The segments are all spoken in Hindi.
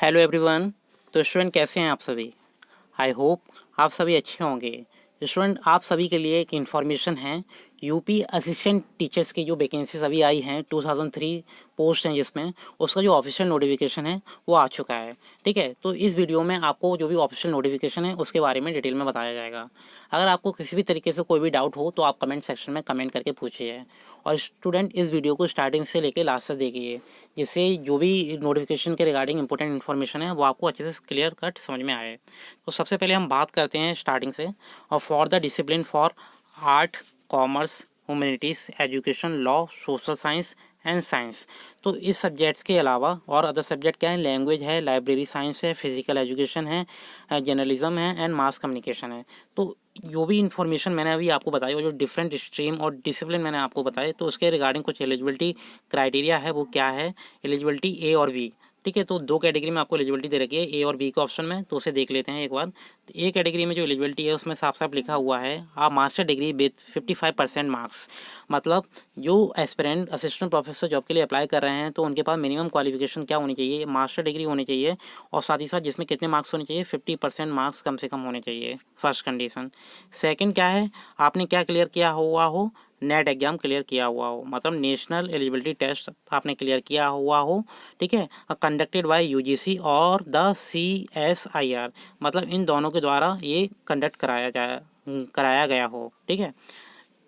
Hello everyone. तो स्टूडेंट कैसे हैं आप सभी? आई होप आप सभी अच्छे होंगे। स्टूडेंट आप सभी के लिए एक इन्फॉर्मेशन है। यूपी असिस्टेंट टीचर्स की जो वैकेंसीज अभी आई हैं 2003 पोस्ट हैं, जिसमें उसका जो ऑफिशियल नोटिफिकेशन है वो आ चुका है। ठीक है, तो इस वीडियो में आपको जो भी ऑफिशियल नोटिफिकेशन है उसके बारे में डिटेल में बताया जाएगा। अगर आपको किसी भी तरीके से कोई भी डाउट हो तो आप कमेंट सेक्शन में कमेंट करके पूछिए। और स्टूडेंट इस वीडियो को स्टार्टिंग से लेकर लास्ट तक देखिए, जिससे जो भी नोटिफिकेशन के रिगार्डिंग इंपॉर्टेंट इन्फॉर्मेशन है वो आपको अच्छे से क्लियर कट समझ में आए। तो सबसे पहले हम बात करते हैं स्टार्टिंग से। और for the discipline for art, commerce, humanities, education, law, social science and science. तो इस सब्जेक्ट्स के अलावा और अदर सब्जेक्ट क्या है? लैंग्वेज है, लाइब्रेरी साइंस है, फिजिकल एजुकेशन है, जर्नलिज्म है एंड मास कम्युनिकेशन है। तो जो भी इन्फॉर्मेशन मैंने अभी आपको बताई और जो डिफरेंट स्ट्रीम और डिसिप्लिन मैंने आपको बताए, तो उसके रिगार्डिंग कुछ एलिजिबिलिटी क्राइटेरिया है। वो क्या है? एलिजिबिलिटी ए और बी। ठीक है, तो दो कैटेगरी में आपको एलिजिबिलिटी दे रखी है, ए और बी के ऑप्शन में, तो उसे देख लेते हैं एक बार। तो ए कैटेगरी में जो एलिजिबिलिटी है उसमें साफ साफ लिखा हुआ है आप मास्टर डिग्री विथ 55% मार्क्स। मतलब जो एस्पिरेंट असिस्टेंट प्रोफेसर जॉब के लिए अप्लाई कर रहे हैं तो उनके पास मिनिमम क्वालिफिकेशन क्या होनी चाहिए? मास्टर डिग्री होनी चाहिए, और साथ ही साथ जिसमें कितने मार्क्स होने चाहिए? 50% मार्क्स कम से कम होने चाहिए, फर्स्ट कंडीशन। सेकंड क्या है? आपने क्या क्लियर किया हुआ हो? नेट एग्जाम क्लियर किया हुआ हो, मतलब नेशनल एलिजिबिलिटी टेस्ट आपने क्लियर किया हुआ हो। ठीक है, कंडक्टेड बाय यूजीसी और द CSIR, मतलब इन दोनों के द्वारा ये कंडक्ट कराया गया हो। ठीक है,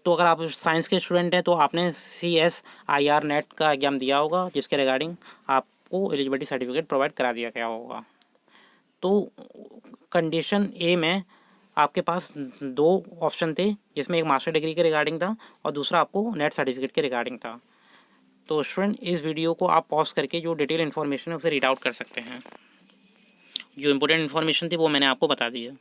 तो अगर आप साइंस के स्टूडेंट हैं तो आपने CSIR नेट का एग्ज़ाम दिया होगा, जिसके रिगार्डिंग आपको एलिजिबिलिटी सर्टिफिकेट प्रोवाइड करा दिया गया होगा। तो कंडीशन ए में आपके पास दो ऑप्शन थे, जिसमें एक मास्टर डिग्री के रिगार्डिंग था और दूसरा आपको नेट सर्टिफिकेट के रिगार्डिंग था। तो स्टूडेंट इस वीडियो को आप पॉज करके जो डिटेल इन्फॉर्मेशन है उसे रीड आउट कर सकते हैं। जो इम्पोर्टेंट इन्फॉर्मेशन थी वो मैंने आपको बता दी है।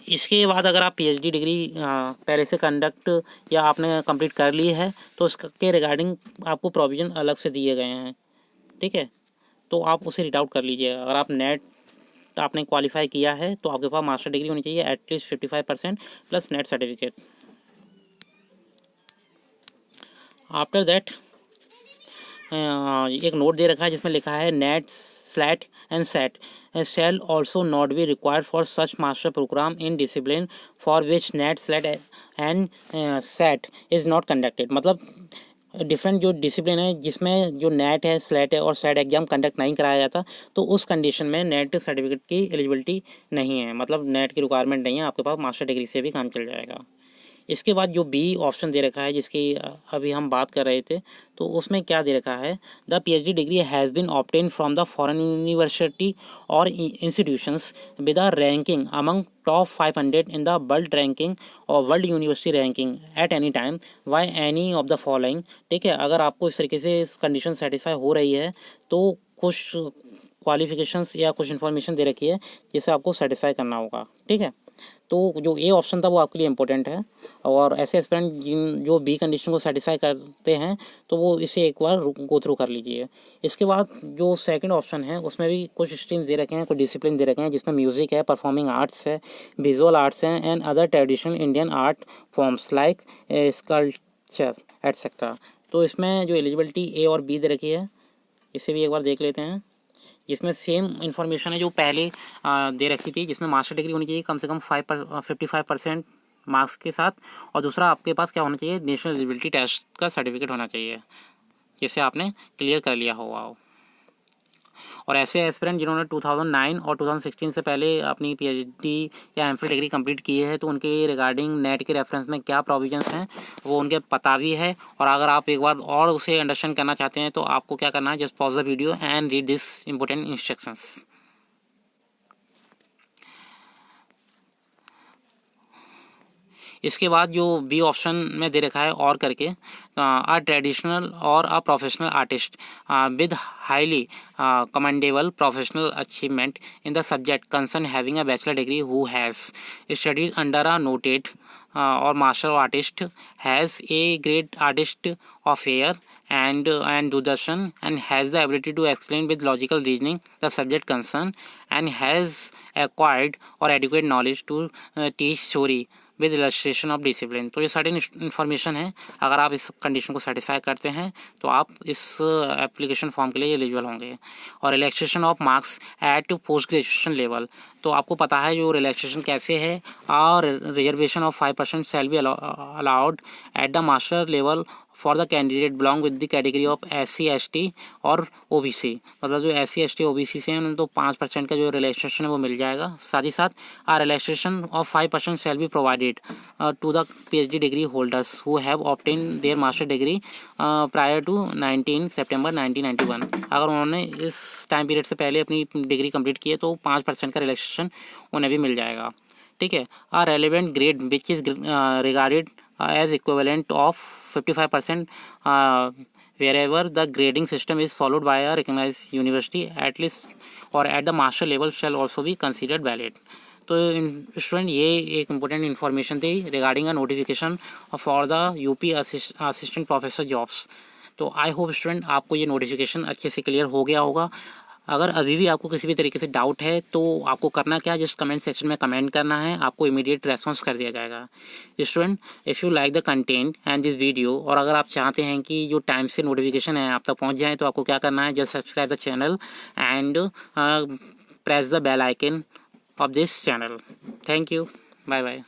इसके बाद अगर आप PhD डिग्री पहले से कंडक्ट या आपने कंप्लीट कर ली है तो उसके रिगार्डिंग आपको प्रोविज़न अलग से दिए गए हैं। ठीक है, तो आप उसे रीड आउट कर लीजिए। अगर आप नेट आपने क्वालिफाई किया है तो आपके पास मास्टर डिग्री होनी चाहिए at least 55% plus net certificate. After that एक नोट दे रखा है जिसमें लिखा है net, slate and set shall also not be required for such master program in discipline for which net, slat and set is not conducted। मतलब डिफरेंट जो डिसिप्लिन है जिसमें जो नेट है, स्लेट है और सेट एग्जाम कंडक्ट नहीं कराया जाता, तो उस कंडीशन में नेट सर्टिफिकेट की एलिजिबिलिटी नहीं है, मतलब नेट की रिक्वायरमेंट नहीं है, आपके पास मास्टर डिग्री से भी काम चल जाएगा। इसके बाद जो बी ऑप्शन दे रखा है जिसकी अभी हम बात कर रहे थे, तो उसमें क्या दे रखा है? The PhD degree has been obtain from the foreign university और institutions with a ranking among top 500 in the world ranking और world university ranking at any time by any of the following. ठीक है, अगर आपको इस तरीके से कंडीशन सेटिस्फाई हो रही है तो कुछ क्वालिफिकेशंस या कुछ इन्फॉर्मेशन दे रखी है जिसे आपको सेटिस्फाई करना होगा। ठीक है, तो जो ए ऑप्शन था वो आपके लिए इम्पोर्टेंट है, और ऐसे एस्पिरेंट जिन जो बी कंडीशन को सेटिस्फाई करते हैं तो वो इसे एक बार गो थ्रू कर लीजिए। इसके बाद जो सेकंड ऑप्शन है उसमें भी कुछ स्ट्रीम्स दे रखे हैं, कुछ डिसिप्लिन दे रखे हैं, जिसमें म्यूज़िक है, परफॉर्मिंग आर्ट्स है, विजुअल आर्ट्स है and other traditional Indian art forms like sculpture etcetera. तो इसमें जो एलिजिबिलिटी ए और बी दे रखी है इसे भी एक बार देख लेते हैं, जिसमें सेम इन्फॉर्मेशन है जो पहले दे रखी थी, जिसमें मास्टर डिग्री होनी चाहिए कम से कम 55% मार्क्स के साथ, और दूसरा आपके पास क्या होना चाहिए? नेशनल एलिजिबिलिटी टेस्ट का सर्टिफिकेट होना चाहिए जिसे आपने क्लियर कर लिया हुआ हो। और ऐसे एस्पिरेंट जिन्होंने 2009 और 2016 से पहले अपनी PhD या MPhil डिग्री कंप्लीट की है तो उनके रिगार्डिंग नेट के रेफरेंस में क्या प्रोविजंस हैं वो उनके पता भी है। और अगर आप एक बार और उसे अंडरस्टैंड करना चाहते हैं तो आपको क्या करना है? Just pause the video and read this important instructions. इसके बाद जो बी ऑप्शन में दे रखा है और करके, अ ट्रेडिशनल और a professional artist with highly commendable professional achievement in the subject concern having a bachelor degree who has studied under a noted or master artist, has a great artist of hair and Doordarshan, and has the ability to explain with logical reasoning the subject concerned, and has acquired or adequate knowledge to teach story with illustration of discipline. तो ये सर्टेन इन्फॉर्मेशन है, अगर आप इस कंडीशन को सेटिस्फाई करते हैं तो आप इस एप्लीकेशन फॉर्म के लिए एलिजिबल होंगे। और relaxation of marks at post graduation level, तो आपको पता है जो रिलैक्सेशन कैसे है। और reservation of 5% shall be allowed at the master level for the candidate belong with the category of SC ST और OBC, मतलब जो SC ST OBC से हैं उन्हें तो 5% का जो रिलैक्सेशन है वो मिल जाएगा। साथ ही साथ relaxation of 5% shall be provided to the PhD degree holders who have obtain their master degree prior to 19 सितंबर 1991। अगर उन्होंने इस टाइम पीरियड से पहले अपनी डिग्री कंप्लीट की है तो 5% का रिलैक्सेशन उन्हें भी मिल जाएगा। ठीक है। A relevant grade which is regarded as equivalent of 55% wherever the grading system is followed by a recognized university at least or at the master level shall also be considered valid। तो स्टूडेंट ये एक इम्पोर्टेंट इन्फॉर्मेशन थी regarding a notification for the UP assistant professor jobs. तो आई होप स्टूडेंट आपको ये नोटिफिकेशन अच्छे से क्लियर हो गया होगा। अगर अभी भी आपको किसी भी तरीके से डाउट है तो आपको करना क्या है, जस्ट कमेंट सेक्शन में कमेंट करना है, आपको इमीडिएट रेस्पॉन्स कर दिया जाएगा। Student if you like the content and this video, और अगर आप चाहते हैं कि जो टाइम से नोटिफिकेशन है आप तक पहुंच जाए तो आपको क्या करना है, just subscribe the channel and press the bell icon of this channel। Thank you, bye bye।